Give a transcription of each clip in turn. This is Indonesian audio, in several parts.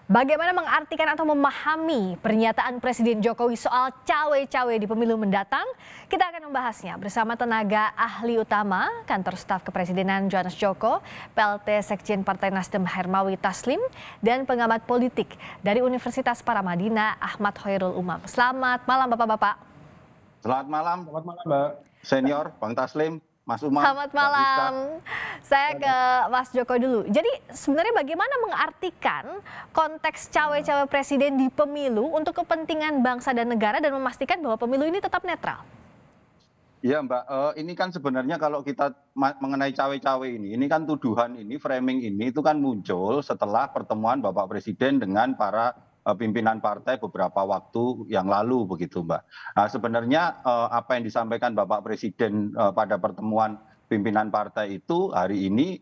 Bagaimana mengartikan atau memahami pernyataan Presiden Jokowi soal cawe-cawe di pemilu mendatang? Kita akan membahasnya bersama tenaga ahli utama Kantor Staf Kepresidenan Johannes Joko, PLT Sekjen Partai Nasdem Hermawi Taslim, dan pengamat politik dari Universitas Paramadina Ahmad Hoirul Umam. Selamat malam Bapak-Bapak. Selamat malam Mbak. Senior Bang Taslim, Mas Umam, Selamat Mbak Rizka. malam. Saya ke Mas Joko dulu. Jadi sebenarnya bagaimana mengartikan konteks cawe-cawe presiden di pemilu untuk kepentingan bangsa dan negara dan memastikan bahwa pemilu ini tetap netral? Iya Mbak, ini kan sebenarnya kalau kita mengenai cawe-cawe ini kan tuduhan ini, framing ini itu kan muncul setelah pertemuan Bapak Presiden dengan para pimpinan partai beberapa waktu yang lalu begitu Mbak. Nah, sebenarnya apa yang disampaikan Bapak Presiden pada pertemuan pimpinan partai itu hari ini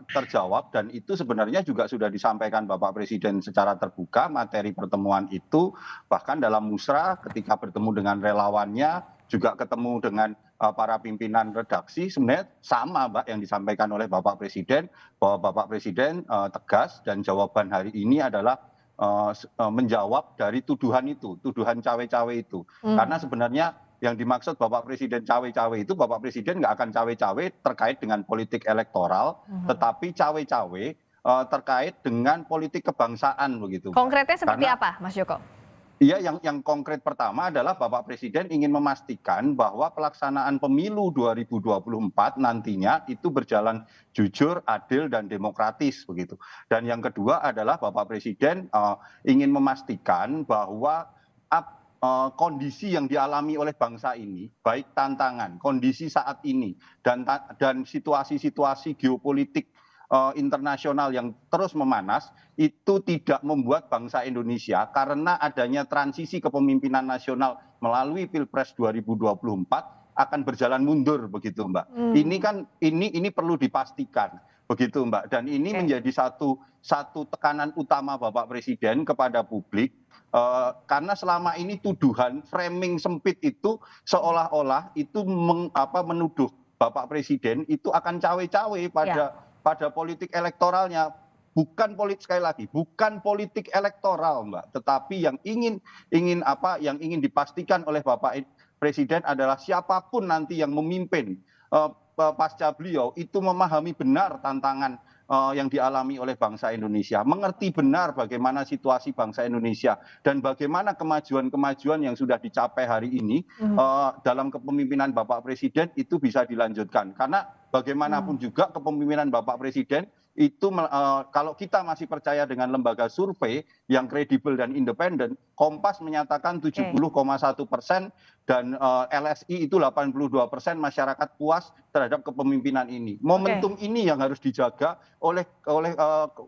terjawab, dan itu sebenarnya juga sudah disampaikan Bapak Presiden secara terbuka materi pertemuan itu, bahkan dalam musra ketika bertemu dengan relawannya juga ketemu dengan para pimpinan redaksi, sebenarnya sama Mbak yang disampaikan oleh Bapak Presiden, bahwa Bapak Presiden tegas dan jawaban hari ini adalah menjawab dari tuduhan itu, tuduhan cawe-cawe itu. Karena sebenarnya yang dimaksud Bapak Presiden cawe-cawe itu, Bapak Presiden nggak akan cawe-cawe terkait dengan politik elektoral, tetapi cawe-cawe terkait dengan politik kebangsaan begitu. Konkretnya seperti apa, Mas Joko? Iya, yang konkret pertama adalah Bapak Presiden ingin memastikan bahwa pelaksanaan pemilu 2024 nantinya itu berjalan jujur, adil, dan demokratis begitu. Dan yang kedua adalah Bapak Presiden ingin memastikan bahwa kondisi yang dialami oleh bangsa ini, baik tantangan, kondisi saat ini, dan situasi-situasi geopolitik internasional yang terus memanas, itu tidak membuat bangsa Indonesia, karena adanya transisi kepemimpinan nasional melalui Pilpres 2024 akan berjalan mundur begitu Mbak. Ini perlu dipastikan begitu Mbak, dan ini menjadi satu tekanan utama Bapak Presiden kepada publik, karena selama ini tuduhan framing sempit itu seolah-olah itu menuduh Bapak Presiden itu akan cawe-cawe pada politik elektoralnya. Sekali lagi bukan politik elektoral Mbak, tetapi yang ingin dipastikan oleh Bapak Presiden adalah siapapun nanti yang memimpin pasca beliau itu memahami benar tantangan yang dialami oleh bangsa Indonesia, mengerti benar bagaimana situasi bangsa Indonesia dan bagaimana kemajuan-kemajuan yang sudah dicapai hari ini dalam kepemimpinan Bapak Presiden itu bisa dilanjutkan. Karena bagaimanapun juga kepemimpinan Bapak Presiden itu kalau kita masih percaya dengan lembaga survei yang kredibel dan independen, Kompas menyatakan 70,1% dan LSI itu 82% masyarakat puas terhadap kepemimpinan ini. Momentum ini yang harus dijaga oleh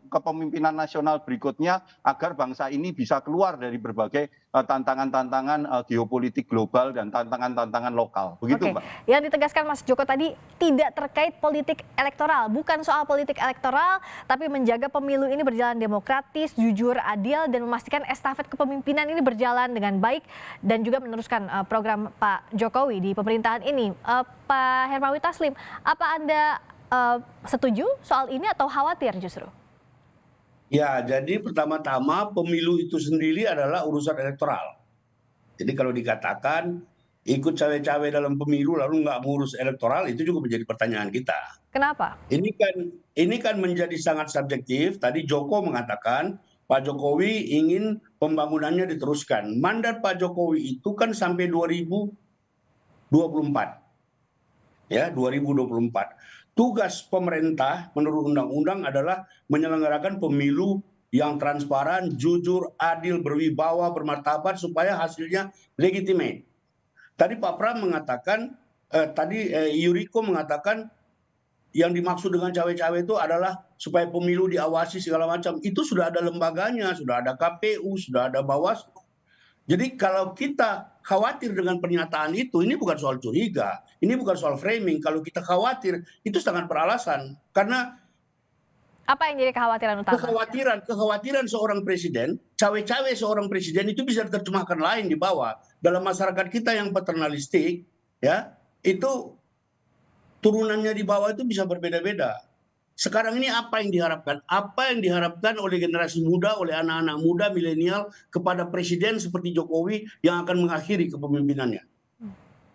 kepemimpinan nasional berikutnya agar bangsa ini bisa keluar dari berbagai tantangan-tantangan geopolitik global dan tantangan-tantangan lokal. Begitu Mbak. Yang ditegaskan Mas Joko tadi tidak terkait politik elektoral, bukan soal politik elektoral, tapi menjaga pemilu ini berjalan demokratis, jujur, adil, dan memastikan estafet kepemimpinan ini berjalan dengan baik dan juga meneruskan program Pak Jokowi di pemerintahan ini. Pak Hermawi Taslim, apa Anda setuju soal ini atau khawatir justru? Ya, jadi pertama-tama pemilu itu sendiri adalah urusan elektoral. Jadi kalau dikatakan ikut cawe-cawe dalam pemilu lalu nggak mengurus elektoral, itu juga menjadi pertanyaan kita. Kenapa? Ini kan menjadi sangat subjektif. Tadi Joko mengatakan Pak Jokowi ingin pembangunannya diteruskan. Mandat Pak Jokowi itu kan sampai 2024. Ya, 2024. Tugas pemerintah menurut undang-undang adalah menyelenggarakan pemilu yang transparan, jujur, adil, berwibawa, bermartabat supaya hasilnya legitimate. Tadi Pak Pram mengatakan, Yuriko mengatakan yang dimaksud dengan cawe-cawe itu adalah supaya pemilu diawasi segala macam. Itu sudah ada lembaganya, sudah ada KPU, sudah ada Bawaslu. Jadi kalau kita khawatir dengan pernyataan itu, ini bukan soal curiga, ini bukan soal framing. Kalau kita khawatir, itu sangat beralasan. Karena apa yang jadi kekhawatiran utama? Kekhawatiran seorang presiden, cawe-cawe seorang presiden itu bisa diterjemahkan lain di bawah. Dalam masyarakat kita yang paternalistik, ya, itu turunannya di bawah itu bisa berbeda-beda. Sekarang ini apa yang diharapkan? Apa yang diharapkan oleh generasi muda, oleh anak-anak muda, milenial kepada presiden seperti Jokowi yang akan mengakhiri kepemimpinannya?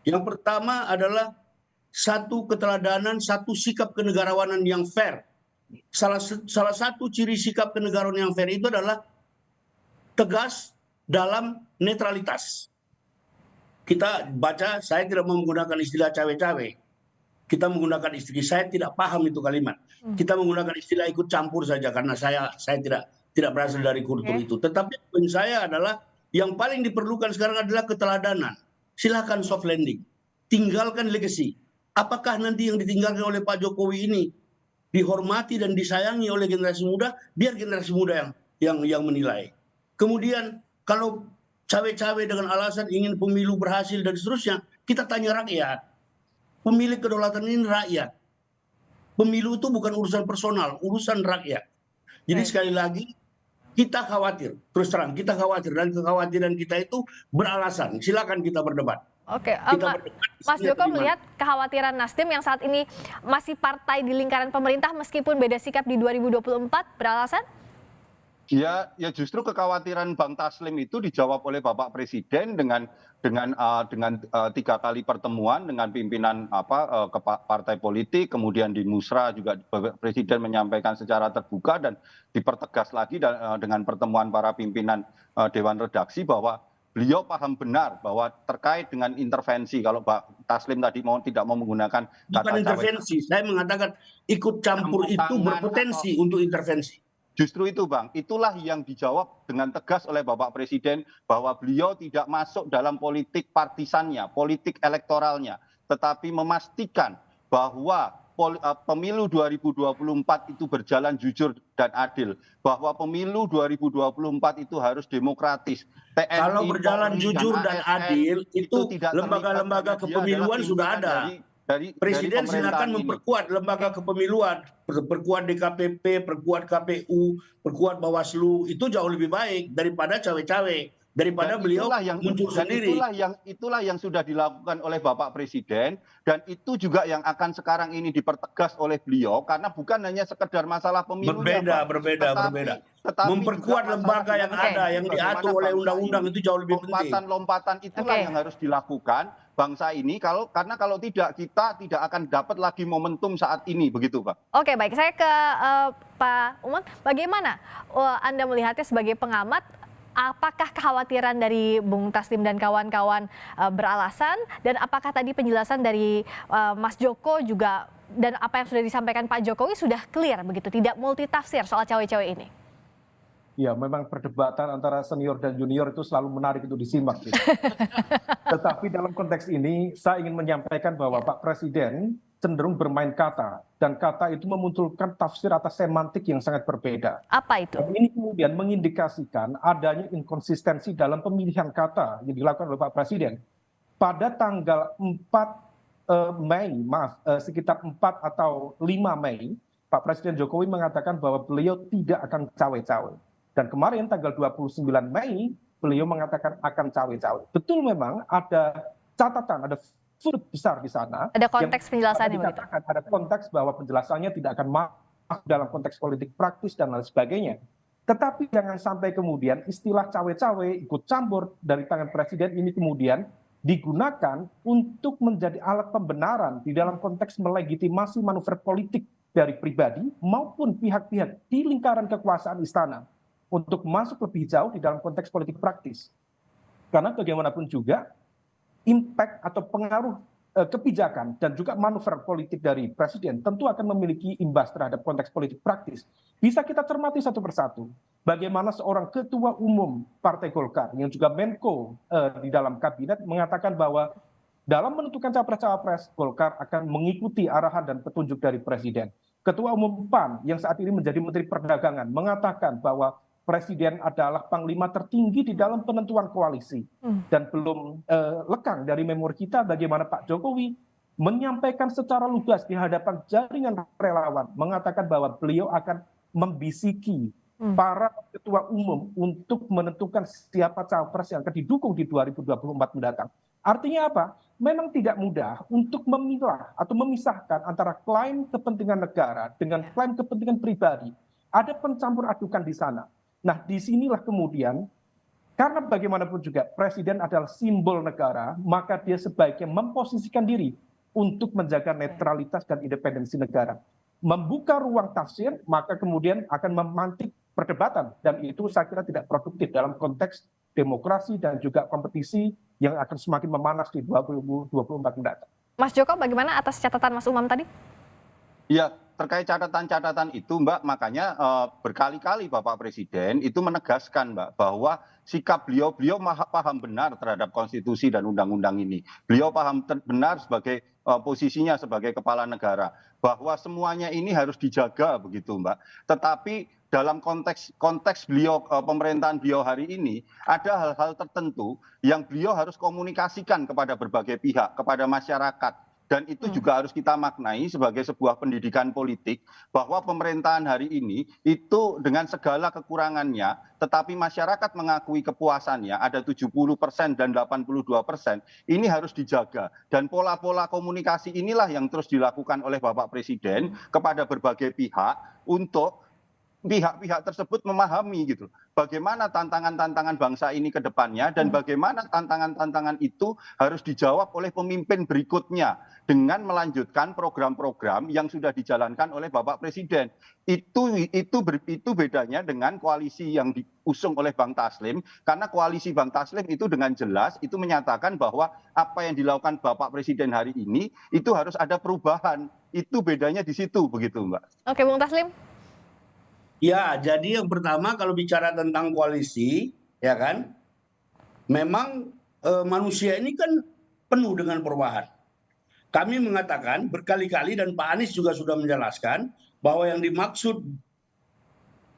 Yang pertama adalah satu keteladanan, satu sikap kenegarawanan yang fair. Salah satu ciri sikap kenegarawanan yang fair itu adalah tegas dalam netralitas. Kita baca, saya tidak mau menggunakan istilah cawe-cawe. Kita menggunakan istilah, saya tidak paham itu kalimat. Kita menggunakan istilah ikut campur saja karena saya tidak berasal dari kultur itu. Tetapi poin saya adalah yang paling diperlukan sekarang adalah keteladanan. Silakan soft landing, tinggalkan legacy. Apakah nanti yang ditinggalkan oleh Pak Jokowi ini dihormati dan disayangi oleh generasi muda? Biar generasi muda yang menilai. Kemudian kalau cawe-cawe dengan alasan ingin pemilu berhasil dan seterusnya, kita tanya rakyat. Pemilik kedaulatan ini rakyat. Pemilu itu bukan urusan personal, urusan rakyat. Jadi sekali lagi, kita khawatir, terus terang kita khawatir, dan kekhawatiran kita itu beralasan. Silakan kita berdebat. Oke, Mas Joko melihat kekhawatiran Nasdem yang saat ini masih partai di lingkaran pemerintah meskipun beda sikap di 2024 beralasan? Ya justru kekhawatiran Bang Taslim itu dijawab oleh Bapak Presiden dengan 3 kali pertemuan dengan pimpinan partai politik, kemudian di Musra juga Presiden menyampaikan secara terbuka dan dipertegas lagi dengan pertemuan para pimpinan Dewan Redaksi bahwa beliau paham benar bahwa terkait dengan intervensi, kalau Pak Taslim tadi tidak mau menggunakan kata bukan intervensi, saya mengatakan ikut campur itu berpotensi untuk intervensi. Justru itu Bang, itulah yang dijawab dengan tegas oleh Bapak Presiden bahwa beliau tidak masuk dalam politik partisannya, politik elektoralnya, tetapi memastikan bahwa pemilu 2024 itu berjalan jujur dan adil, bahwa pemilu 2024 itu harus demokratis. TNI, kalau berjalan jujur dan adil itu lembaga-lembaga kepemiluan sudah ada. Presiden silakan memperkuat lembaga kepemiluan, perkuat DKPP, perkuat KPU, perkuat Bawaslu, itu jauh lebih baik daripada cawe-cawe, daripada beliau muncul sendiri. Itulah yang sudah dilakukan oleh Bapak Presiden, dan itu juga yang akan sekarang ini dipertegas oleh beliau, karena bukan hanya sekedar masalah pemilu. Berbeda. Memperkuat lembaga yang ada, yang diatur oleh undang-undang itu jauh lebih penting. Lompatan itulah yang harus dilakukan bangsa ini, karena kalau tidak, kita tidak akan dapat lagi momentum saat ini, begitu Pak. Oke, baik, saya ke Pak Umam. Bagaimana Anda melihatnya sebagai pengamat? Apakah kekhawatiran dari Bung Taslim dan kawan-kawan beralasan, dan apakah tadi penjelasan dari Mas Joko juga dan apa yang sudah disampaikan Pak Jokowi sudah clear begitu, tidak multitafsir soal cawe-cawe ini? Ya, memang perdebatan antara senior dan junior itu selalu menarik untuk disimak. Gitu. Tetapi dalam konteks ini, saya ingin menyampaikan bahwa Pak Presiden cenderung bermain kata, dan kata itu memunculkan tafsir atas semantik yang sangat berbeda. Apa itu? Dan ini kemudian mengindikasikan adanya inkonsistensi dalam pemilihan kata yang dilakukan oleh Pak Presiden. Pada tanggal 4 Mei, sekitar 4 atau 5 Mei, Pak Presiden Jokowi mengatakan bahwa beliau tidak akan cawe-cawe. Dan kemarin tanggal 29 Mei, beliau mengatakan akan cawe-cawe. Betul, memang ada catatan, ada footnote besar di sana. Ada konteks penjelasannya begitu. Ada konteks bahwa penjelasannya tidak akan masuk dalam konteks politik praktis dan lain sebagainya. Tetapi jangan sampai kemudian istilah cawe-cawe, ikut campur dari tangan Presiden ini kemudian digunakan untuk menjadi alat pembenaran di dalam konteks melegitimasi manuver politik dari pribadi maupun pihak-pihak di lingkaran kekuasaan istana untuk masuk lebih jauh di dalam konteks politik praktis. Karena bagaimanapun juga impact atau pengaruh kebijakan dan juga manuver politik dari Presiden tentu akan memiliki imbas terhadap konteks politik praktis. Bisa kita cermati satu persatu bagaimana seorang ketua umum Partai Golkar yang juga Menko di dalam kabinet mengatakan bahwa dalam menentukan capres-cawapres, Golkar akan mengikuti arahan dan petunjuk dari Presiden. Ketua umum PAN yang saat ini menjadi Menteri Perdagangan mengatakan bahwa Presiden adalah panglima tertinggi di dalam penentuan koalisi. Dan belum lekang dari memori kita bagaimana Pak Jokowi menyampaikan secara lugas di hadapan jaringan relawan, mengatakan bahwa beliau akan membisiki para ketua umum untuk menentukan siapa cawapres yang akan didukung di 2024 mendatang. Artinya apa? Memang tidak mudah untuk memilah atau memisahkan antara klaim kepentingan negara dengan klaim kepentingan pribadi. Ada pencampur adukan di sana. Nah, disinilah kemudian, karena bagaimanapun juga presiden adalah simbol negara, maka dia sebaiknya memposisikan diri untuk menjaga netralitas dan independensi negara. Membuka ruang tafsir, maka kemudian akan memantik perdebatan. Dan itu saya kira tidak produktif dalam konteks demokrasi dan juga kompetisi yang akan semakin memanas di 2024 mendatang. Mas Joko, bagaimana atas catatan Mas Umam tadi? Ya, terkait catatan-catatan itu, Mbak, makanya berkali-kali Bapak Presiden itu menegaskan, Mbak, bahwa sikap beliau paham benar terhadap konstitusi dan undang-undang ini. Beliau paham benar sebagai posisinya sebagai kepala negara, bahwa semuanya ini harus dijaga begitu, Mbak. Tetapi dalam konteks beliau pemerintahan beliau hari ini ada hal-hal tertentu yang beliau harus komunikasikan kepada berbagai pihak, kepada masyarakat. Dan itu juga harus kita maknai sebagai sebuah pendidikan politik bahwa pemerintahan hari ini itu dengan segala kekurangannya, tetapi masyarakat mengakui kepuasannya ada 70% dan 82%, ini harus dijaga. Dan pola-pola komunikasi inilah yang terus dilakukan oleh Bapak Presiden kepada berbagai pihak untuk pihak-pihak tersebut memahami gitu bagaimana tantangan-tantangan bangsa ini ke depannya dan bagaimana tantangan-tantangan itu harus dijawab oleh pemimpin berikutnya dengan melanjutkan program-program yang sudah dijalankan oleh Bapak Presiden. Itu bedanya dengan koalisi yang diusung oleh Bang Taslim, karena koalisi Bang Taslim itu dengan jelas itu menyatakan bahwa apa yang dilakukan Bapak Presiden hari ini itu harus ada perubahan. Itu bedanya di situ begitu, Mbak. Oke, Bung Taslim. Ya, jadi yang pertama kalau bicara tentang koalisi, ya kan, memang manusia ini kan penuh dengan perubahan. Kami mengatakan berkali-kali dan Pak Anies juga sudah menjelaskan bahwa yang dimaksud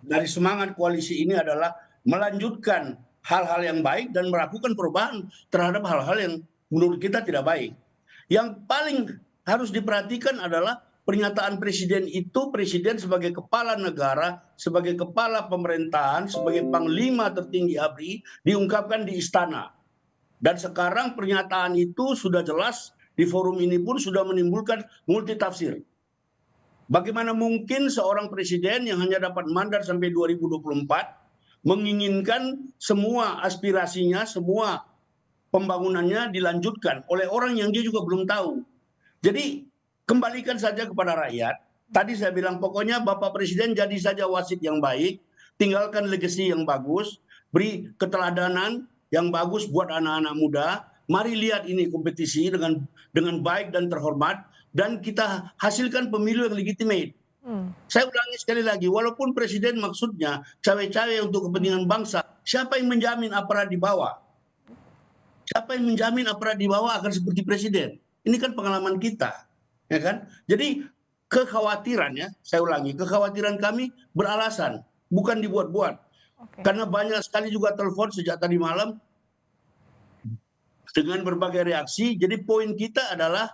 dari semangat koalisi ini adalah melanjutkan hal-hal yang baik dan melakukan perubahan terhadap hal-hal yang menurut kita tidak baik. Yang paling harus diperhatikan adalah pernyataan presiden itu, presiden sebagai kepala negara, sebagai kepala pemerintahan, sebagai panglima tertinggi ABRI, diungkapkan di istana. Dan sekarang pernyataan itu sudah jelas, di forum ini pun sudah menimbulkan multitafsir. Bagaimana mungkin seorang presiden yang hanya dapat mandat sampai 2024, menginginkan semua aspirasinya, semua pembangunannya dilanjutkan oleh orang yang dia juga belum tahu. Jadi, kembalikan saja kepada rakyat. Tadi saya bilang pokoknya Bapak Presiden jadi saja wasit yang baik, tinggalkan legasi yang bagus, beri keteladanan yang bagus buat anak-anak muda. Mari lihat ini kompetisi dengan baik dan terhormat dan kita hasilkan pemilu yang legitimate. Saya ulangi sekali lagi, walaupun Presiden maksudnya cawe-cawe untuk kepentingan bangsa, siapa yang menjamin aparat di bawah? Siapa yang menjamin aparat di bawah akan seperti Presiden? Ini kan pengalaman kita. Ya kan? Jadi kekhawatirannya, saya ulangi, kekhawatiran kami beralasan, bukan dibuat-buat. Karena banyak sekali juga telepon sejak tadi malam dengan berbagai reaksi. Jadi poin kita adalah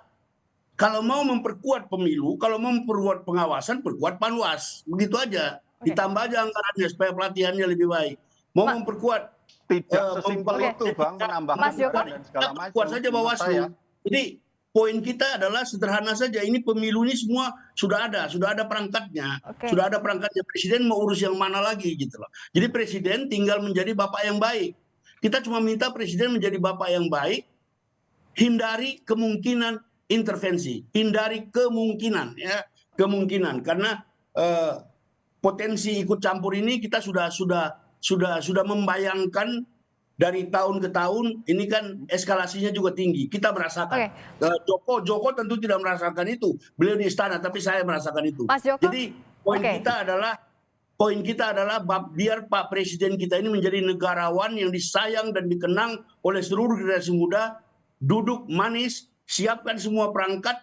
kalau mau memperkuat pemilu, kalau mau memperkuat pengawasan, perkuat Panwas. Begitu aja. Ditambah aja anggarannya supaya pelatihannya lebih baik. Mau memperkuat tidak sesimpel itu, Bang, menambah anggaran dan segala macam. Kuat saja Bawaslu. Jadi poin kita adalah sederhana saja, ini pemilu ini semua sudah ada perangkatnya. Sudah ada perangkatnya, presiden mau urus yang mana lagi gitu loh. Jadi presiden tinggal menjadi bapak yang baik. Kita cuma minta presiden menjadi bapak yang baik, hindari kemungkinan intervensi, hindari kemungkinan ya, kemungkinan karena potensi ikut campur ini kita sudah membayangkan. Dari tahun ke tahun ini kan eskalasinya juga tinggi. Kita merasakan. Joko tentu tidak merasakan itu. Beliau di istana, tapi saya merasakan itu. Mas Joko, jadi poin kita adalah biar Pak Presiden kita ini menjadi negarawan yang disayang dan dikenang oleh seluruh generasi muda. Duduk manis, siapkan semua perangkat,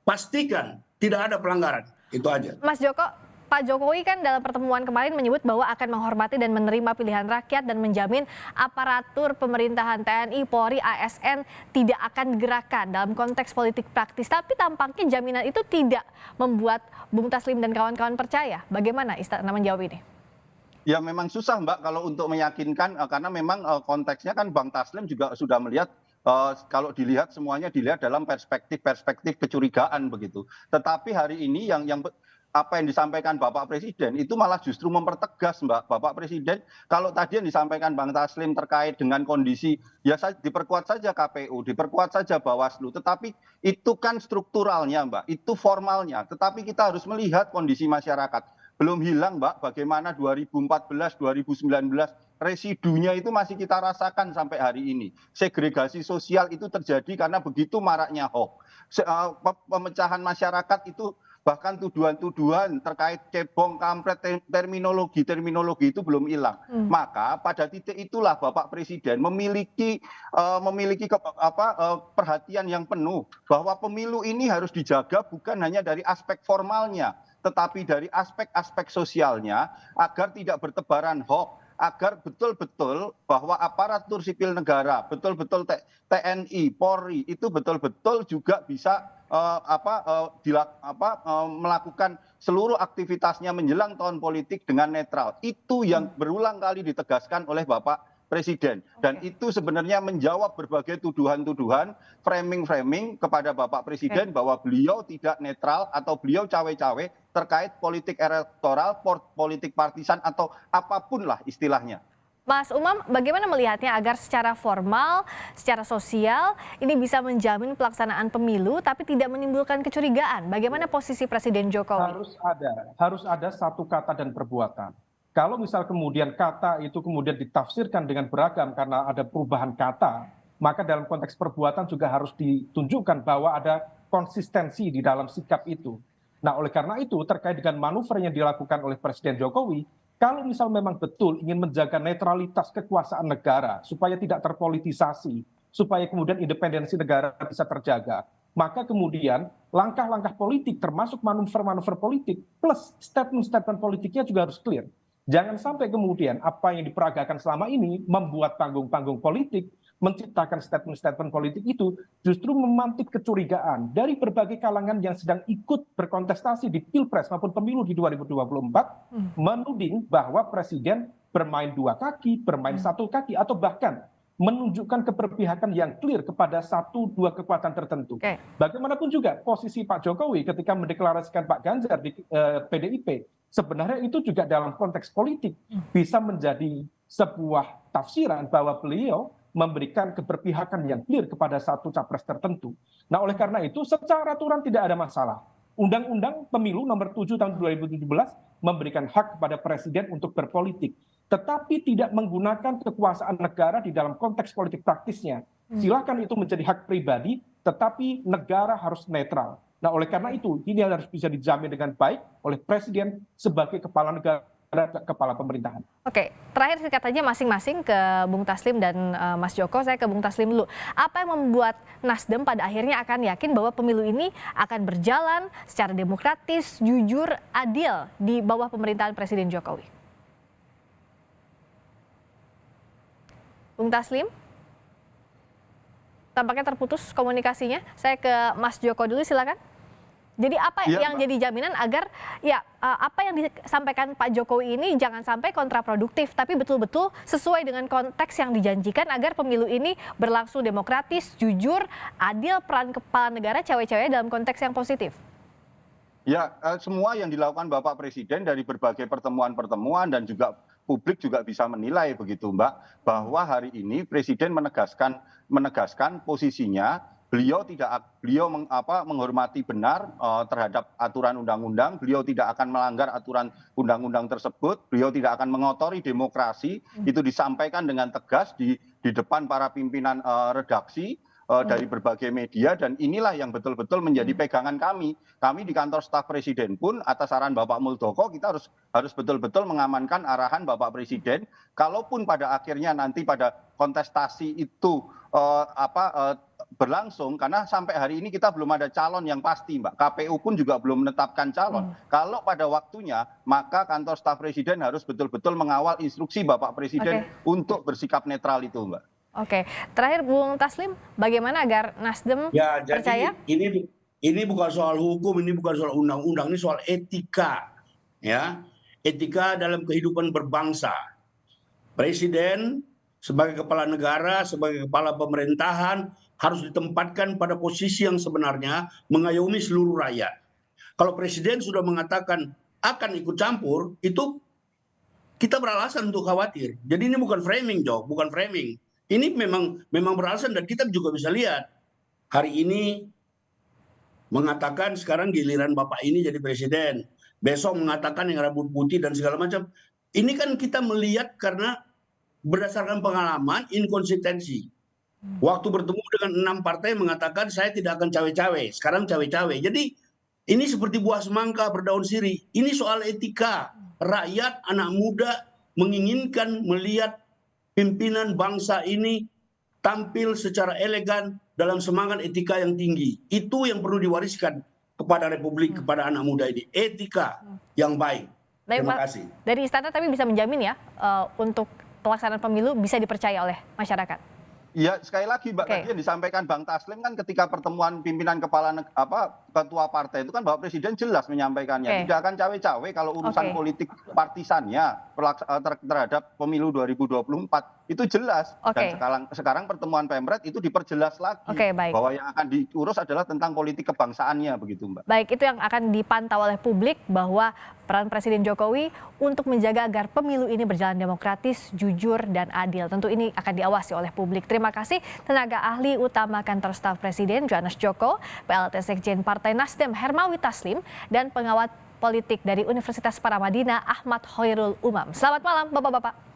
pastikan tidak ada pelanggaran. Itu aja. Mas Joko, Pak Jokowi kan dalam pertemuan kemarin menyebut bahwa akan menghormati dan menerima pilihan rakyat dan menjamin aparatur pemerintahan TNI, Polri, ASN tidak akan digerakkan dalam konteks politik praktis. Tapi tampaknya jaminan itu tidak membuat Bung Taslim dan kawan-kawan percaya. Bagaimana Istana menjawab ini? Ya memang susah Mbak kalau untuk meyakinkan karena memang konteksnya kan Bang Taslim juga sudah melihat kalau dilihat semuanya dilihat dalam perspektif kecurigaan begitu. Tetapi hari ini apa yang disampaikan Bapak Presiden itu malah justru mempertegas Mbak. Bapak Presiden kalau tadi yang disampaikan Bang Taslim terkait dengan kondisi ya diperkuat saja KPU, diperkuat saja Bawaslu, tetapi itu kan strukturalnya Mbak, itu formalnya. Tetapi kita harus melihat kondisi masyarakat. Belum hilang Mbak, bagaimana 2014, 2019 residunya itu masih kita rasakan sampai hari ini. Segregasi sosial itu terjadi karena begitu maraknya hoax. Pemecahan masyarakat itu bahkan tuduhan-tuduhan terkait cebong, kampret, terminologi itu belum hilang. Maka pada titik itulah Bapak Presiden memiliki perhatian yang penuh bahwa pemilu ini harus dijaga bukan hanya dari aspek formalnya, tetapi dari aspek-aspek sosialnya agar tidak bertebaran hoax, agar betul-betul bahwa aparatur sipil negara, betul-betul TNI, Polri itu betul-betul juga bisa melakukan seluruh aktivitasnya menjelang tahun politik dengan netral. Itu yang berulang kali ditegaskan oleh Bapak Presiden. Dan itu sebenarnya menjawab berbagai tuduhan-tuduhan, framing-framing kepada Bapak Presiden bahwa beliau tidak netral atau beliau cawe-cawe terkait politik elektoral, politik partisan atau apapun lah istilahnya. Mas Umam, bagaimana melihatnya agar secara formal, secara sosial ini bisa menjamin pelaksanaan pemilu tapi tidak menimbulkan kecurigaan? Bagaimana posisi Presiden Jokowi? Harus ada satu kata dan perbuatan. Kalau misal kemudian kata itu kemudian ditafsirkan dengan beragam karena ada perubahan kata, maka dalam konteks perbuatan juga harus ditunjukkan bahwa ada konsistensi di dalam sikap itu. Nah, oleh karena itu terkait dengan manuver yang dilakukan oleh Presiden Jokowi, kalau misal memang betul ingin menjaga netralitas kekuasaan negara supaya tidak terpolitisasi, supaya kemudian independensi negara bisa terjaga, maka kemudian langkah-langkah politik termasuk manuver-manuver politik plus statement-statement politiknya juga harus clear. Jangan sampai kemudian apa yang diperagakan selama ini membuat panggung-panggung politik, menciptakan statement-statement politik itu justru memantik kecurigaan dari berbagai kalangan yang sedang ikut berkontestasi di Pilpres maupun pemilu di 2024, menuding bahwa Presiden bermain dua kaki, bermain satu kaki, atau bahkan menunjukkan keberpihakan yang clear kepada satu dua kekuatan tertentu. Bagaimanapun juga posisi Pak Jokowi ketika mendeklarasikan Pak Ganjar di PDIP, sebenarnya itu juga dalam konteks politik bisa menjadi sebuah tafsiran bahwa beliau memberikan keberpihakan yang clear kepada satu capres tertentu. Nah, oleh karena itu secara aturan tidak ada masalah. Undang-Undang Pemilu nomor 7 tahun 2017 memberikan hak kepada presiden untuk berpolitik, tetapi tidak menggunakan kekuasaan negara di dalam konteks politik praktisnya. Silakan itu menjadi hak pribadi, tetapi negara harus netral. Nah, oleh karena itu ini harus bisa dijamin dengan baik oleh presiden sebagai kepala negara, kepala pemerintahan. Oke, terakhir singkat saja masing-masing ke Bung Taslim dan Mas Joko. Saya ke Bung Taslim dulu. Apa yang membuat Nasdem pada akhirnya akan yakin bahwa pemilu ini akan berjalan secara demokratis, jujur, adil di bawah pemerintahan Presiden Jokowi? Bung Taslim? Tampaknya terputus komunikasinya. Saya ke Mas Joko dulu, silakan. Jadi apa yang jadi jaminan agar apa yang disampaikan Pak Jokowi ini jangan sampai kontraproduktif, tapi betul-betul sesuai dengan konteks yang dijanjikan agar pemilu ini berlangsung demokratis, jujur, adil, peran kepala negara cawe-cawe dalam konteks yang positif? Ya, semua yang dilakukan Bapak Presiden dari berbagai pertemuan-pertemuan dan juga publik juga bisa menilai begitu Mbak, bahwa hari ini Presiden menegaskan posisinya. Beliau menghormati benar terhadap aturan undang-undang, beliau tidak akan melanggar aturan undang-undang tersebut, beliau tidak akan mengotori demokrasi, itu disampaikan dengan tegas di depan para pimpinan redaksi dari berbagai media, dan inilah yang betul-betul menjadi pegangan kami. Kami di kantor staf Presiden pun atas saran Bapak Muldoko kita harus betul-betul mengamankan arahan Bapak Presiden. Kalaupun pada akhirnya nanti pada kontestasi itu berlangsung, karena sampai hari ini kita belum ada calon yang pasti Mbak, KPU pun juga belum menetapkan calon. Kalau pada waktunya, maka kantor staf Presiden harus betul-betul mengawal instruksi Bapak Presiden untuk bersikap netral itu Mbak. Oke, terakhir Bung Taslim, bagaimana agar Nasdem percaya? Ini bukan soal hukum, ini bukan soal undang-undang, ini soal etika, ya. etika dalam kehidupan berbangsa. Presiden sebagai kepala negara, sebagai kepala pemerintahan harus ditempatkan pada posisi yang sebenarnya mengayomi seluruh rakyat. Kalau presiden sudah mengatakan akan ikut campur, itu kita beralasan untuk khawatir. Jadi ini bukan framing, Jo, bukan framing. Ini memang beralasan, dan kita juga bisa lihat hari ini mengatakan sekarang giliran Bapak ini jadi presiden. Besok mengatakan yang rambut putih dan segala macam. Ini kan kita melihat karena berdasarkan pengalaman, inkonsistensi. Waktu bertemu dengan 6 partai mengatakan saya tidak akan cawe-cawe, sekarang cawe-cawe. Jadi ini seperti buah semangka berdaun sirih. Ini soal etika. Rakyat, anak muda menginginkan melihat pimpinan bangsa ini tampil secara elegan dalam semangat etika yang tinggi. Itu yang perlu diwariskan kepada Republik, kepada anak muda ini. Etika yang baik. Terima kasih. Dari istana tapi bisa menjamin ya untuk pelaksanaan pemilu bisa dipercaya oleh masyarakat. Ya, sekali lagi Mbak, tadi yang disampaikan Bang Taslim kan ketika pertemuan pimpinan ketua partai itu kan Bapak Presiden jelas menyampaikannya tidak akan cawe-cawe kalau urusan politik partisannya terhadap pemilu 2024 itu jelas. Dan sekarang pertemuan Pemret itu diperjelas lagi bahwa yang akan diurus adalah tentang politik kebangsaannya, begitu Mbak. Baik, itu yang akan dipantau oleh publik bahwa peran Presiden Jokowi untuk menjaga agar pemilu ini berjalan demokratis, jujur, dan adil. Tentu ini akan diawasi oleh publik. Terima kasih tenaga ahli utama kantor staf Presiden Johannes Joko, PLT Sekjen Partai Nasdem Hermawi Taslim, dan pengawat politik dari Universitas Paramadina Ahmad Hoirul Umam. Selamat malam Bapak-Bapak.